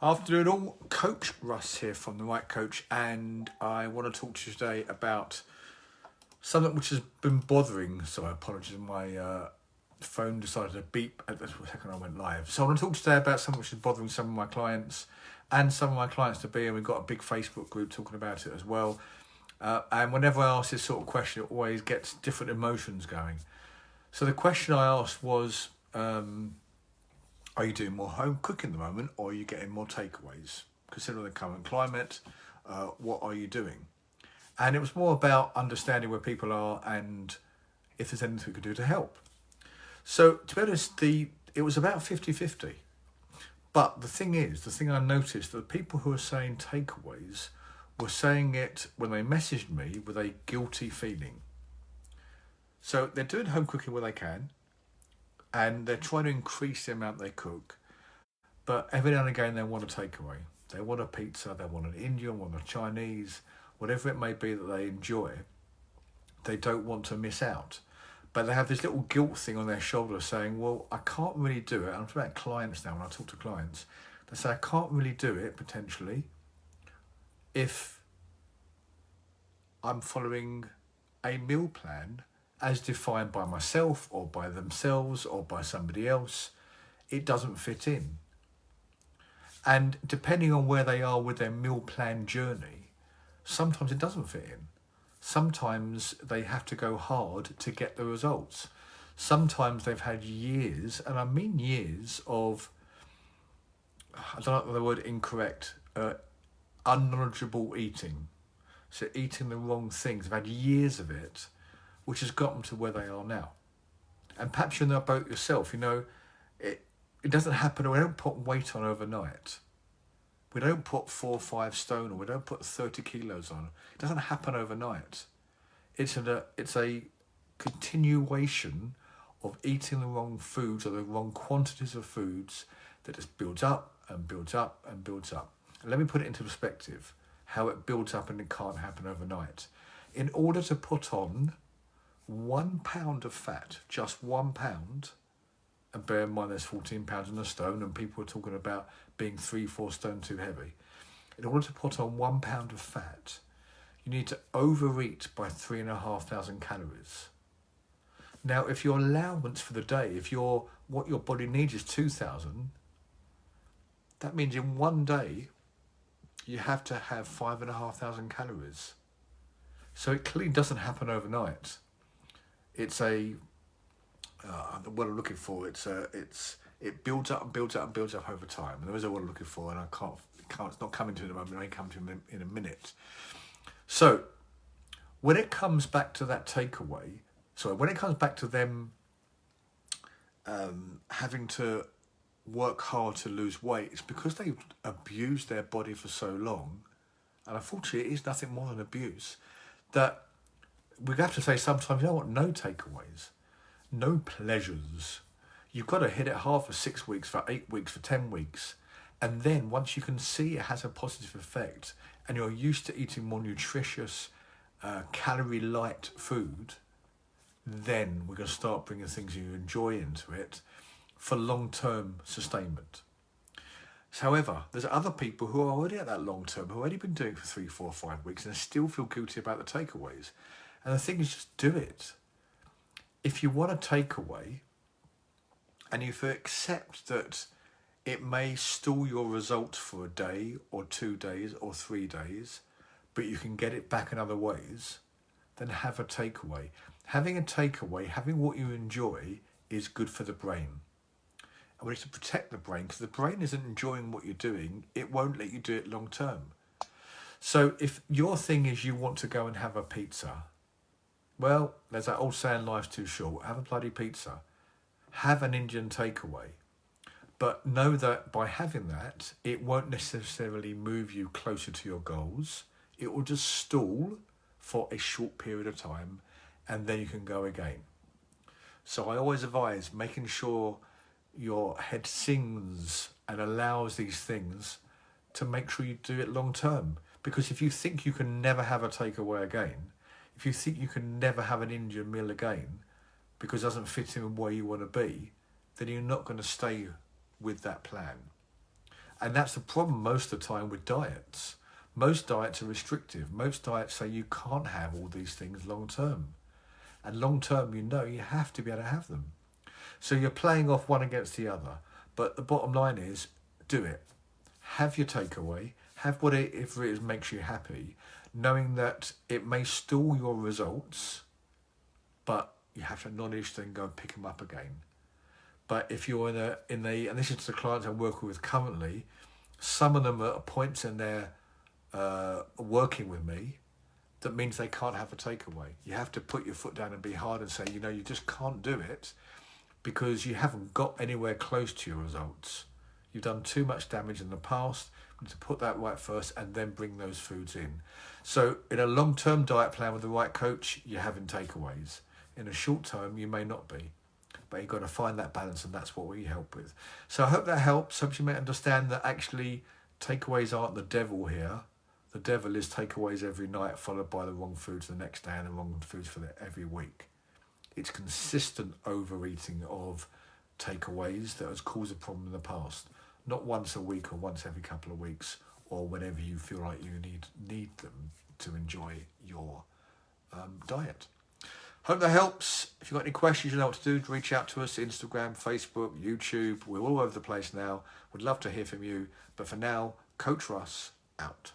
Afternoon all, Coach Russ here from The Right Coach, and I want to talk to you today about something which has been bothering, so I apologise, my phone decided to beep at the second I went live. So I want to talk today about something which is bothering some of my clients and some of my clients to be, and we've got a big Facebook group talking about it as well. And whenever I ask this sort of question, it always gets different emotions going. So the question I asked was, are you doing more home cooking at the moment, or are you getting more takeaways? Considering the current climate, what are you doing? And it was more about understanding where people are and if there's anything we could do to help. So to be honest, it was about 50-50. But the thing I noticed, that the people who were saying takeaways were saying it when they messaged me with a guilty feeling. So they're doing home cooking where they can, and they're trying to increase the amount they cook, but every now and again they want a takeaway. They want a pizza, they want an Indian, want a Chinese, whatever it may be that they enjoy. They don't want to miss out, but they have this little guilt thing on their shoulder saying, well, I can't really do it. I'm talking about clients now. When I talk to clients, they say I can't really do it potentially if I'm following a meal plan as defined by myself or by themselves or by somebody else. It doesn't fit in. And depending on where they are with their meal plan journey, sometimes it doesn't fit in. Sometimes they have to go hard to get the results. Sometimes they've had years, and I mean years, of, I don't know the word incorrect, unknowledgeable eating. So eating the wrong things. They've had years of it, which has got them to where they are now. And perhaps you're in that boat yourself. You know, it doesn't happen. We don't put weight on overnight. We don't put 4 or 5 stone, or we don't put 30 kilos on. It doesn't happen overnight. It's a continuation of eating the wrong foods or the wrong quantities of foods that just builds up and builds up and builds up. And let me put it into perspective, how it builds up, and it can't happen overnight. In order to put on 1 pound of fat, just 1 pound, and bear in mind there's 14 pounds in a stone, and people are talking about being 3-4 stone too heavy. In order to put on 1 pound of fat, you need to overeat by 3,500 calories. Now, if your allowance for the day, what your body needs is 2,000, that means in one day you have to have 5,500 calories. So it clearly doesn't happen overnight. It's the word I'm looking for. It builds up and builds up and builds up over time. And there is a word I'm looking for, and it's not coming to me at the moment. I may come to it in a minute. So when it comes back to that takeaway, when it comes back to them having to work hard to lose weight, it's because they've abused their body for so long, and unfortunately it is nothing more than abuse, that we have to say sometimes, you know what, no takeaways, no pleasures. You've got to hit it hard for 6 weeks, for 8 weeks, for 10 weeks. And then once you can see it has a positive effect, and you're used to eating more nutritious, calorie light food, then we're going to start bringing things you enjoy into it for long-term sustainment. However, there's other people who are already at that long-term, who've already been doing it for 3, 4, 5 weeks, and still feel guilty about the takeaways. And the thing is, just do it. If you want a takeaway, and if you accept that it may stall your results for a day or 2 days or 3 days, but you can get it back in other ways, then have a takeaway. Having a takeaway, having what you enjoy, is good for the brain. And we need to protect the brain, because the brain isn't enjoying what you're doing. It won't let you do it long term. So if your thing is you want to go and have a pizza, well, there's that old saying, life's too short. Have a bloody pizza. Have an Indian takeaway. But know that by having that, it won't necessarily move you closer to your goals. It will just stall for a short period of time, and then you can go again. So I always advise making sure your head sings and allows these things to make sure you do it long term. Because if you think you can never have a takeaway again, if you think you can never have an Indian meal again because it doesn't fit in where you want to be, then you're not going to stay with that plan. And that's the problem most of the time with diets. Most diets are restrictive. Most diets say you can't have all these things long term. And long term, you have to be able to have them. So you're playing off one against the other. But the bottom line is, do it. Have your takeaway. Have whatever it is makes you happy, knowing that it may stall your results, but you have to acknowledge then go and pick them up again. But if you're and this is the clients I'm working with currently, some of them are at points in their working with me that means they can't have a takeaway. You have to put your foot down and be hard and say, you just can't do it because you haven't got anywhere close to your results. You've done too much damage in the past. You need to put that right first and then bring those foods in. So in a long-term diet plan with the right coach, you're having takeaways. In a short term, you may not be. But you've got to find that balance, and that's what we help with. So I hope that helps. Hope you may understand that actually takeaways aren't the devil here. The devil is takeaways every night followed by the wrong foods the next day and the wrong foods for every week. It's consistent overeating of takeaways that has caused a problem in the past. Not once a week or once every couple of weeks or whenever you feel like you need them to enjoy your diet. Hope that helps. If you've got any questions, you know what to do. Reach out to us, Instagram, Facebook, YouTube. We're all over the place now. We'd love to hear from you. But for now, Coach Russ out.